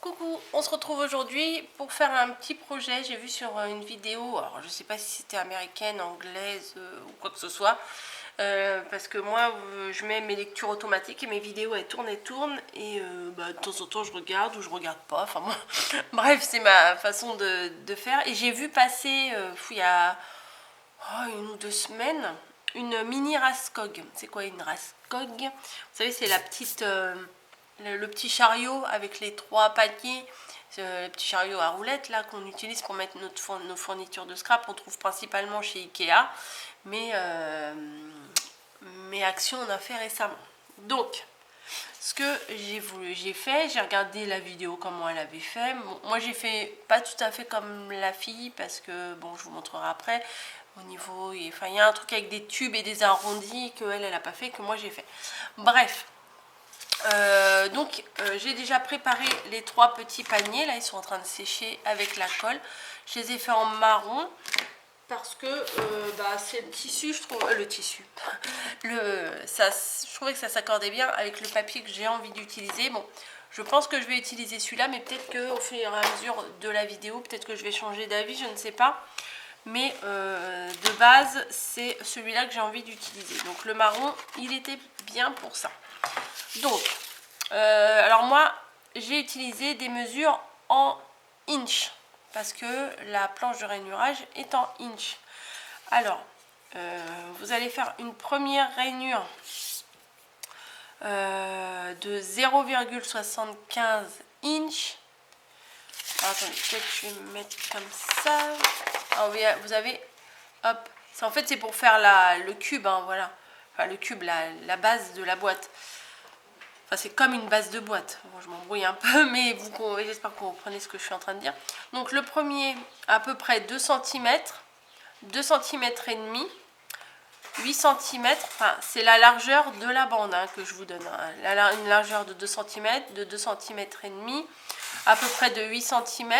Coucou, on se retrouve aujourd'hui pour faire un petit projet. J'ai vu sur une vidéo, alors je sais pas si c'était américaine, anglaise ou quoi que ce soit, parce que moi je mets mes lectures automatiques et mes vidéos elles tournent et de temps en temps je regarde ou je regarde pas, enfin moi, bref c'est ma façon de faire. Et j'ai vu passer il y a une ou deux semaines une mini Raskog. C'est quoi une Raskog? Vous savez, c'est la petite le petit chariot avec les trois paniers, le petit chariot à roulettes là qu'on utilise pour mettre nos fournitures de scrap. On trouve principalement chez Ikea, mais Action on a fait récemment. Donc ce que j'ai fait, j'ai regardé la vidéo comment elle avait fait. Bon, moi j'ai fait pas tout à fait comme la fille parce que bon, je vous montrerai après. Au niveau, il y a un truc avec des tubes et des arrondis que elle a pas fait, que moi j'ai fait. Bref, j'ai déjà préparé les trois petits paniers. Là ils sont en train de sécher avec la colle. Je les ai fait en marron parce que c'est le tissu, je trouve, le tissu, je trouvais que ça s'accordait bien avec le papier que j'ai envie d'utiliser. Bon, je pense que je vais utiliser celui-là, mais peut-être qu'au fur et à mesure de la vidéo, peut-être que je vais changer d'avis, je ne sais pas. Mais de base, c'est celui-là que j'ai envie d'utiliser. Donc le marron, il était bien pour ça. Donc, alors moi, j'ai utilisé des mesures en inch parce que la planche de rainurage est en inch. Alors, vous allez faire une première rainure de 0,75 inch. Alors, attendez, peut-être que je vais me mettre comme ça. Alors, vous avez, hop, en fait c'est pour faire le cube, hein, voilà. Enfin le cube, la base de la boîte. Enfin, c'est comme une base de boîte. Bon, je m'embrouille un peu, mais j'espère que vous comprenez ce que je suis en train de dire. Donc le premier, à peu près 2 cm, 2 cm et demi, 8 cm, enfin c'est la largeur de la bande hein, que je vous donne. Hein. Une largeur de 2 cm, de 2 cm et demi, à peu près de 8 cm,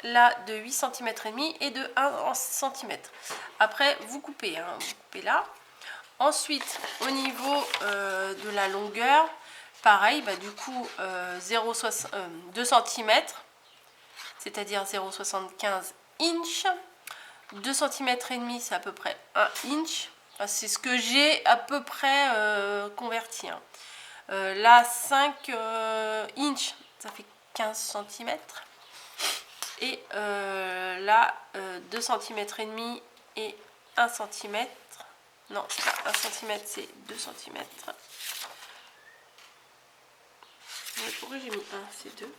là de 8 cm et demi et de 1 cm. Après, vous coupez, hein, vous coupez là. Ensuite, au niveau de la longueur, pareil, du coup 2 cm, c'est-à-dire 0,75 inch. 2 cm et demi, c'est à peu près 1 inch. Enfin, c'est ce que j'ai à peu près converti. Hein. Là, 5 inch, ça fait 15 cm. Et là, 2 cm et demi et 1 cm. Non, c'est pas 1 cm, c'est 2 cm. Mais pourquoi j'ai mis 1? C'est 2.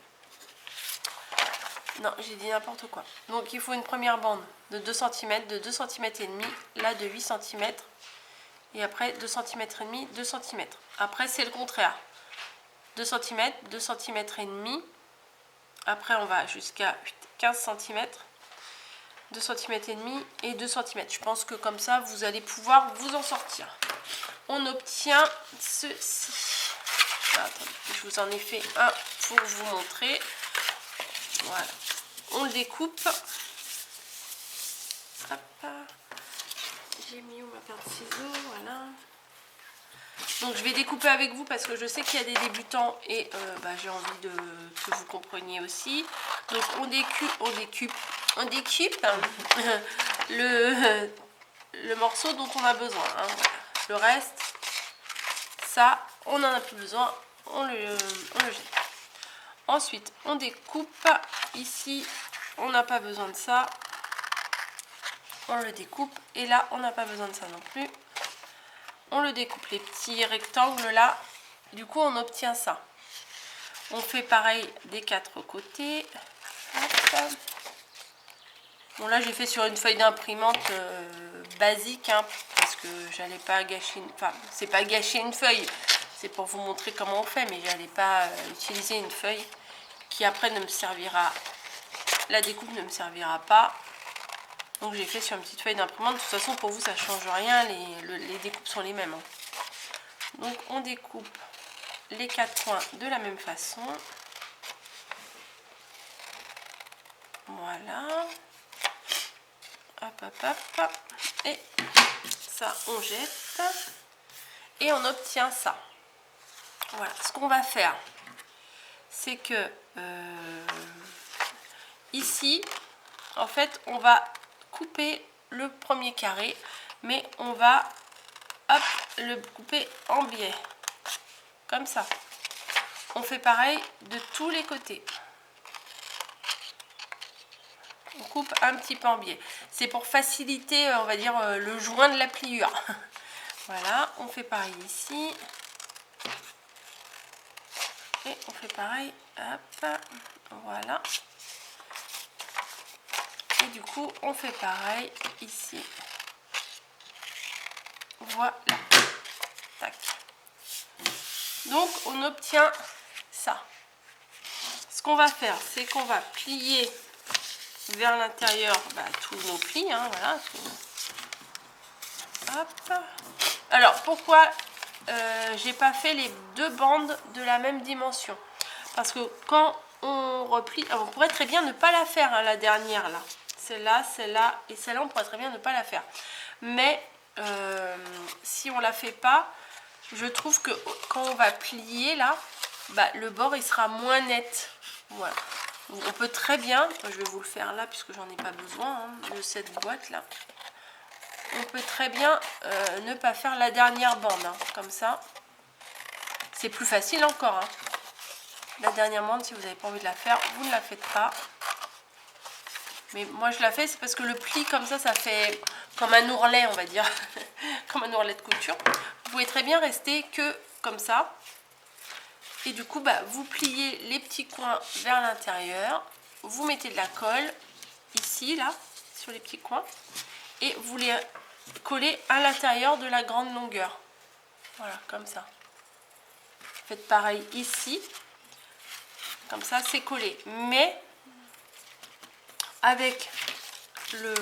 Non, j'ai dit n'importe quoi. Donc, il faut une première bande de 2 cm, de 2 cm et demi, là de 8 cm. Et après, 2 cm et demi, 2 cm. Après, c'est le contraire. 2 cm, 2 cm et demi. Après, on va jusqu'à 15 cm. 2 cm et demi et 2 cm. Je pense que comme ça, vous allez pouvoir vous en sortir. On obtient ceci. Attendez, je vous en ai fait un pour vous montrer. Voilà. On le découpe. Hop. J'ai mis où ma paire de ciseaux, voilà. Donc je vais découper avec vous parce que je sais qu'il y a des débutants et j'ai envie que vous compreniez aussi. Donc on découpe le morceau dont on a besoin. Hein. Le reste, ça, on n'en a plus besoin, on le jette. Ensuite, on découpe. Ici, on n'a pas besoin de ça. On le découpe. Et là, on n'a pas besoin de ça non plus. On le découpe, les petits rectangles là. Du coup, on obtient ça. On fait pareil des quatre côtés. Hop. Bon, là, j'ai fait sur une feuille d'imprimante basique, hein, parce que j'allais pas gâcher... Enfin, c'est pas gâcher une feuille. C'est pour vous montrer comment on fait, mais j'allais pas utiliser une feuille qui après ne me servira... La découpe ne me servira pas. Donc j'ai fait sur une petite feuille d'imprimante. De toute façon, pour vous, ça change rien. Les découpes sont les mêmes. Hein. Donc on découpe les quatre coins de la même façon. Voilà. Hop, hop, hop. Et ça, on jette. Et on obtient ça. Voilà. Ce qu'on va faire, c'est que ici, en fait, on va couper le premier carré, mais on va hop, le couper en biais, comme ça. On fait pareil de tous les côtés. On coupe un petit peu en biais. C'est pour faciliter, on va dire, le joint de la pliure. Voilà, on fait pareil ici. Et on fait pareil, hop, voilà. Et du coup, on fait pareil ici. Voilà. Tac. Donc, on obtient ça. Ce qu'on va faire, c'est qu'on va plier vers l'intérieur tous nos plis. Hein, voilà. Hop. Alors, pourquoi j'ai pas fait les deux bandes de la même dimension? Parce que quand on replie, on pourrait très bien ne pas la faire, hein, la dernière là. Celle-là et celle-là, on pourrait très bien ne pas la faire. Mais si on la fait pas, je trouve que quand on va plier là, le bord il sera moins net. Voilà. On peut très bien, je vais vous le faire là puisque j'en ai pas besoin hein, de cette boîte là. On peut très bien ne pas faire la dernière bande, hein, comme ça. C'est plus facile encore. Hein. La dernière bande, si vous n'avez pas envie de la faire, vous ne la faites pas. Mais moi je la fais, c'est parce que le pli comme ça fait comme un ourlet, on va dire. Comme un ourlet de couture. Vous pouvez très bien rester que comme ça. Et du coup, vous pliez les petits coins vers l'intérieur. Vous mettez de la colle ici, là, sur les petits coins. Et vous les collez à l'intérieur de la grande longueur. Voilà, comme ça. Faites pareil ici. Comme ça, c'est collé. Mais avec le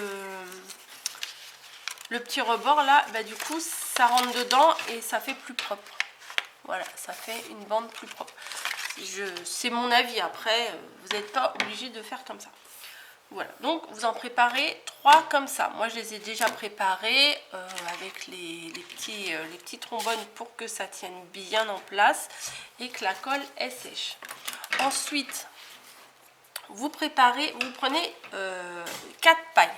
petit rebord là, du coup, ça rentre dedans et ça fait plus propre. Voilà, ça fait une bande plus propre. C'est mon avis. Après, vous n'êtes pas obligé de faire comme ça. Voilà, donc vous en préparez 3 comme ça. Moi, je les ai déjà préparés avec les petits trombones pour que ça tienne bien en place et que la colle est sèche. Ensuite, vous prenez 4 pailles.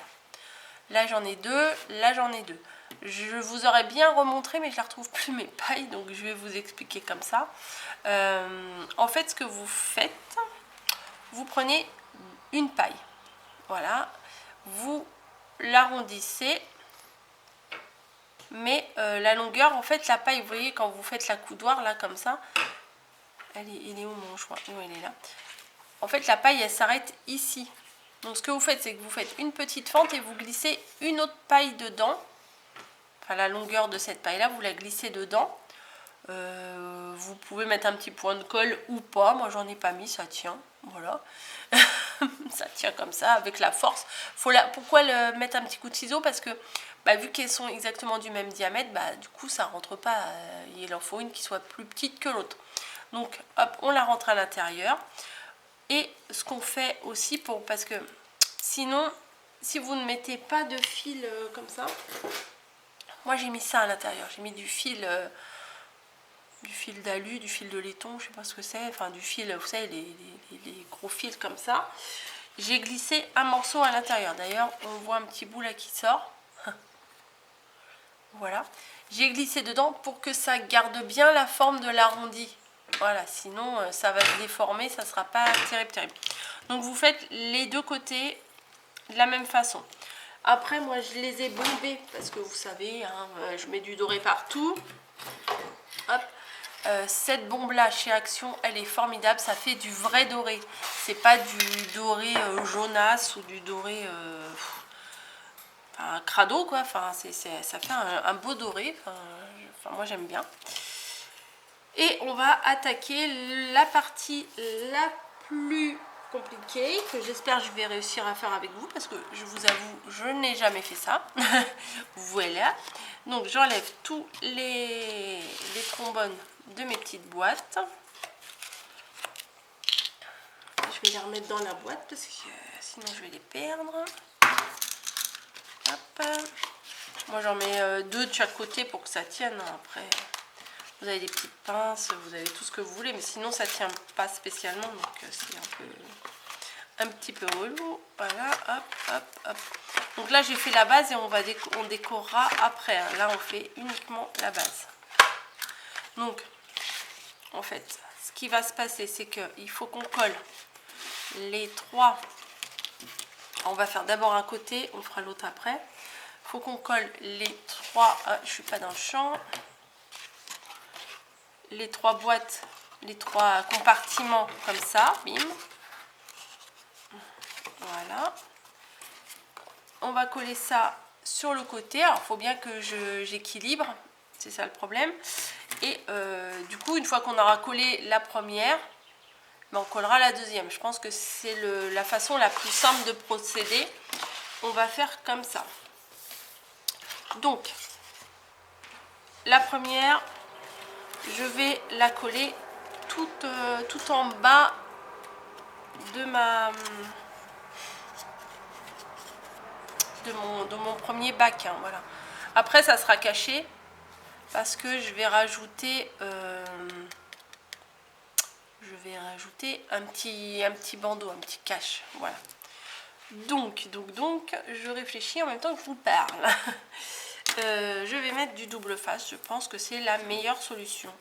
Là, j'en ai 2, là, j'en ai 2. Je vous aurais bien remontré, mais je ne la retrouve plus mes pailles, donc je vais vous expliquer comme ça. En fait, ce que vous faites, vous prenez une paille. Voilà, vous l'arrondissez, mais la longueur, en fait, la paille, vous voyez, quand vous faites la coudoir, là, comme ça, il est où mon choix? Oui, elle est là. En fait, la paille, elle s'arrête ici. Donc, ce que vous faites, c'est que vous faites une petite fente et vous glissez une autre paille dedans. Enfin, la longueur de cette paille-là, vous la glissez dedans. Vous pouvez mettre un petit point de colle ou pas. Moi, j'en ai pas mis, ça tient. Voilà. Ça tient comme ça, avec la force. Pourquoi mettre un petit coup de ciseau? Parce que, vu qu'elles sont exactement du même diamètre, du coup, ça rentre pas. Il en faut une qui soit plus petite que l'autre. Donc, hop, on la rentre à l'intérieur. Et ce qu'on fait aussi, parce que sinon, si vous ne mettez pas de fil comme ça, moi j'ai mis ça à l'intérieur. J'ai mis du fil d'alu, du fil de laiton, je sais pas ce que c'est, enfin du fil, vous savez, les gros fils comme ça. J'ai glissé un morceau à l'intérieur. D'ailleurs, on voit un petit bout là qui sort. Voilà. J'ai glissé dedans pour que ça garde bien la forme de l'arrondi. Voilà, sinon ça va se déformer, ça ne sera pas terrible. Donc vous faites les deux côtés de la même façon. Après, moi je les ai bombés parce que vous savez, hein, je mets du doré partout. Hop. Cette bombe là chez Action, elle est formidable, ça fait du vrai doré. C'est pas du doré jaunasse ou du doré crado quoi. Enfin, ça fait un beau doré. Enfin, moi j'aime bien. Et on va attaquer la partie la plus compliquée que j'espère que je vais réussir à faire avec vous parce que je vous avoue, je n'ai jamais fait ça. Voilà. Donc j'enlève tous les trombones de mes petites boîtes. Je vais les remettre dans la boîte parce que sinon je vais les perdre. Hop. Moi j'en mets 2 de chaque côté pour que ça tienne. Après vous avez des petites pinces, vous avez tout ce que vous voulez, mais sinon ça tient pas spécialement, donc c'est un petit peu relou. Voilà, hop, hop, hop. Donc là, j'ai fait la base et on décorera après. Hein. Là, on fait uniquement la base. Donc, en fait, ce qui va se passer, c'est qu'il faut qu'on colle les 3. On va faire d'abord un côté, on fera l'autre après. Il faut qu'on colle les 3. Ah, je suis pas dans le champ. Les 3 boîtes, les 3 compartiments comme ça, bim. Voilà. On va coller ça sur le côté. Alors, il faut bien que j'équilibre. C'est ça le problème. Et du coup, une fois qu'on aura collé la première, ben, on collera la deuxième. Je pense que c'est la façon la plus simple de procéder. On va faire comme ça. Donc, la première, je vais la coller tout en bas de mon premier bac. Hein, voilà. Après, ça sera caché parce que je vais rajouter un petit bandeau, un petit cache. Voilà. Donc, je réfléchis en même temps que je vous parle. Je vais mettre du double face. Je pense que c'est la meilleure solution.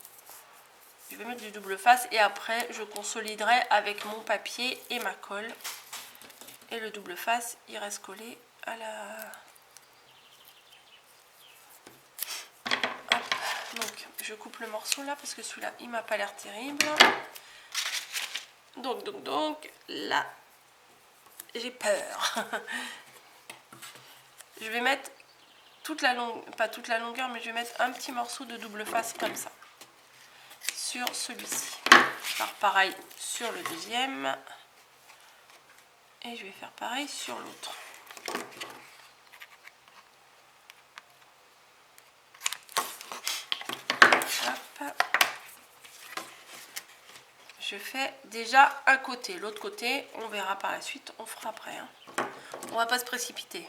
Je vais mettre du double face et après, je consoliderai avec mon papier et ma colle. Et le double face, il reste collé à la... Hop. Donc, je coupe le morceau là parce que celui-là, il m'a pas l'air terrible. Donc, là, j'ai peur. Je vais mettre pas toute la longueur, mais je vais mettre un petit morceau de double face comme ça sur celui-ci. Je faire pareil sur le deuxième et je vais faire pareil sur l'autre. Je fais déjà un côté, l'autre côté on verra par la suite, on fera après. Hein. On va pas se précipiter.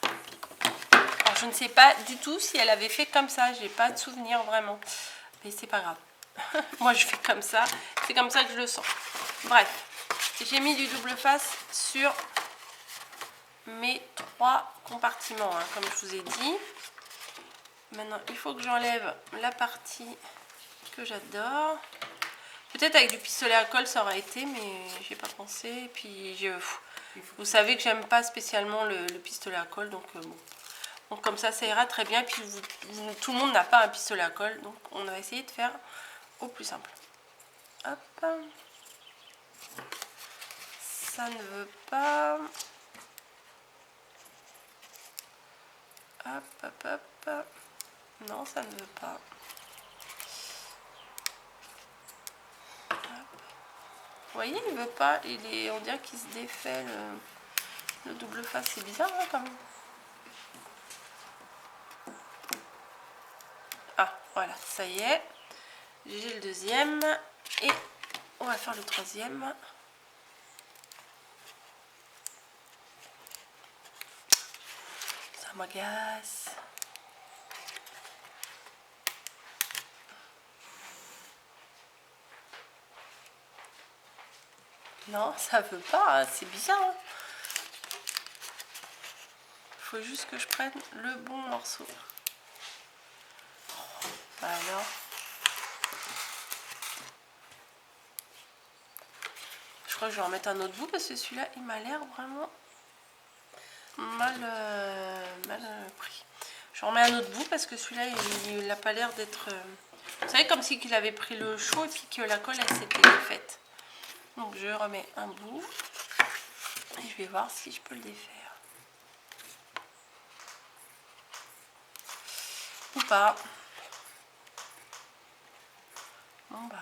Alors je ne sais pas du tout si elle avait fait comme ça, j'ai pas de souvenir vraiment, mais c'est pas grave. Moi je fais comme ça, c'est comme ça que je le sens. Bref, j'ai mis du double face sur mes 3 compartiments, hein, comme je vous ai dit. Maintenant il faut que j'enlève la partie que j'adore. Peut-être avec du pistolet à colle ça aurait été, mais j'ai pas pensé. Et puis vous savez que j'aime pas spécialement le pistolet à colle, donc bon. Donc comme ça ira très bien. Puis tout le monde n'a pas un pistolet à colle, donc on va essayer de faire au plus simple. Hop. Ça ne veut pas. Hop, hop, hop. Non, ça ne veut pas. Vous voyez, il veut pas. On dirait qu'il se défait le double face. C'est bizarre hein, quand même. Ah, voilà, ça y est. J'ai le deuxième. Et on va faire le troisième. Ça m'agace. Non, ça veut pas, hein, c'est bizarre. Hein. Faut juste que je prenne le bon morceau. Bah alors. Je crois que je vais en mettre un autre bout parce que celui-là, il m'a l'air vraiment mal pris. Je remets un autre bout parce que celui-là, il n'a pas l'air d'être... Vous savez, comme si qu'il avait pris le chaud et puis que la colle, elle s'était défaite. Donc je remets un bout et je vais voir si je peux le défaire. Ou pas. Bon bah.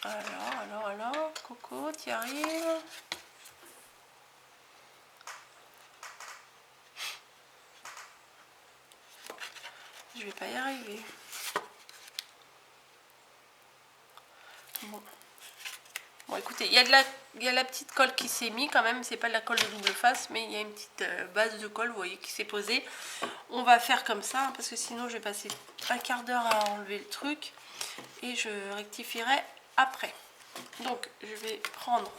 Alors, Coco, tu y arrives? Je vais pas y arriver. Bon écoutez, il y a la petite colle qui s'est mise quand même, c'est pas de la colle de double face, mais il y a une petite base de colle, vous voyez, qui s'est posée. On va faire comme ça, hein, parce que sinon je vais passer un quart d'heure à enlever le truc, et je rectifierai après. Donc je vais prendre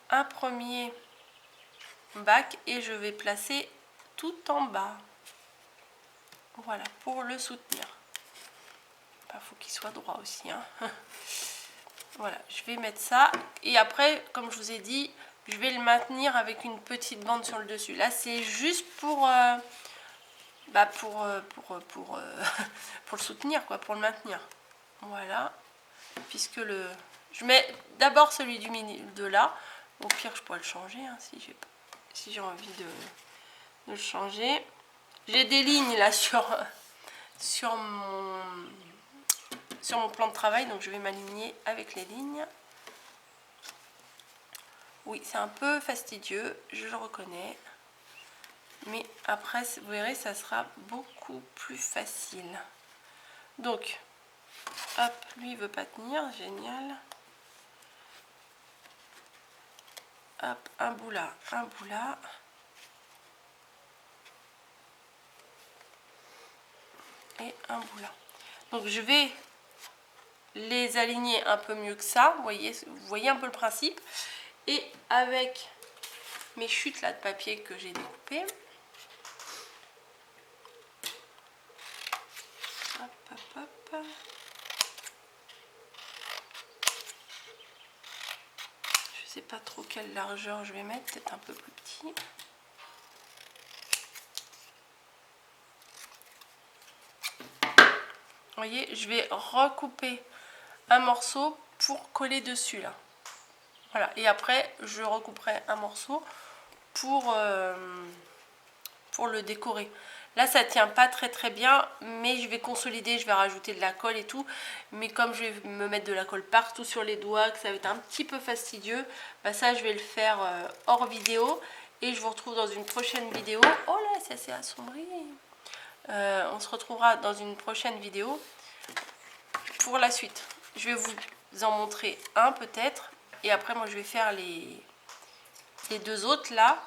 un premier bac et je vais placer tout en bas. Voilà, pour le soutenir. Il faut qu'il soit droit aussi, hein. Voilà, je vais mettre ça. Et après, comme je vous ai dit, je vais le maintenir avec une petite bande sur le dessus. Là, c'est juste pour pour le soutenir, quoi, pour le maintenir. Voilà. Puisque je mets d'abord celui du milieu de là. Au pire, je pourrais le changer, hein, si j'ai envie de le changer. J'ai des lignes là sur mon plan de travail, donc je vais m'aligner avec les lignes. Oui, c'est un peu fastidieux, je le reconnais. Mais après, vous verrez, ça sera beaucoup plus facile. Donc, hop, lui, il veut pas tenir, génial. Hop, un bout là, un bout là. Et un bout là. Donc, je vais les aligner un peu mieux que ça. Vous voyez un peu le principe. Et avec mes chutes là de papier que j'ai découpées. Hop, hop, hop. Je sais pas trop quelle largeur je vais mettre, peut-être un peu plus petit. Vous voyez, je vais recouper un morceau pour coller dessus là. Voilà, et après je recouperai un morceau pour le décorer. Là ça tient pas très bien, mais je vais consolider, je vais rajouter de la colle et tout. Mais comme je vais me mettre de la colle partout sur les doigts, que ça va être un petit peu fastidieux, bah ça je vais le faire hors vidéo. Et je vous retrouve dans une prochaine vidéo. Oh là, c'est assez assombri. On se retrouvera dans une prochaine vidéo pour la suite. Je vais vous en montrer un peut-être. Et après moi je vais faire les deux autres là.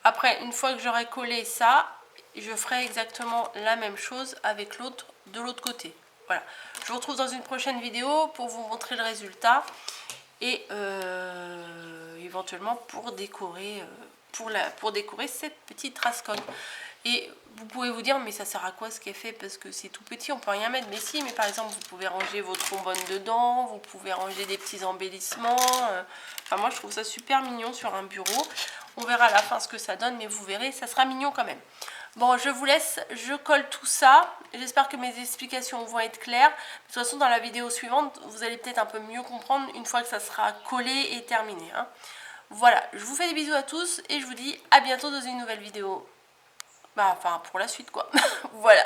Après, une fois que j'aurai collé ça, je ferai exactement la même chose avec l'autre de l'autre côté. Voilà. Je vous retrouve dans une prochaine vidéo pour vous montrer le résultat et éventuellement pour décorer, pour décorer cette petite rascogne. Et vous pouvez vous dire, mais ça sert à quoi ce qui est fait? Parce que c'est tout petit, on peut rien mettre. Mais si, mais par exemple, vous pouvez ranger vos trombones dedans, vous pouvez ranger des petits embellissements. Enfin, moi, je trouve ça super mignon sur un bureau. On verra à la fin ce que ça donne, mais vous verrez, ça sera mignon quand même. Bon, je vous laisse, je colle tout ça. J'espère que mes explications vont être claires. De toute façon, dans la vidéo suivante, vous allez peut-être un peu mieux comprendre une fois que ça sera collé et terminé, hein. Voilà, je vous fais des bisous à tous et je vous dis à bientôt dans une nouvelle vidéo. Bah, enfin, pour la suite, quoi. Voilà.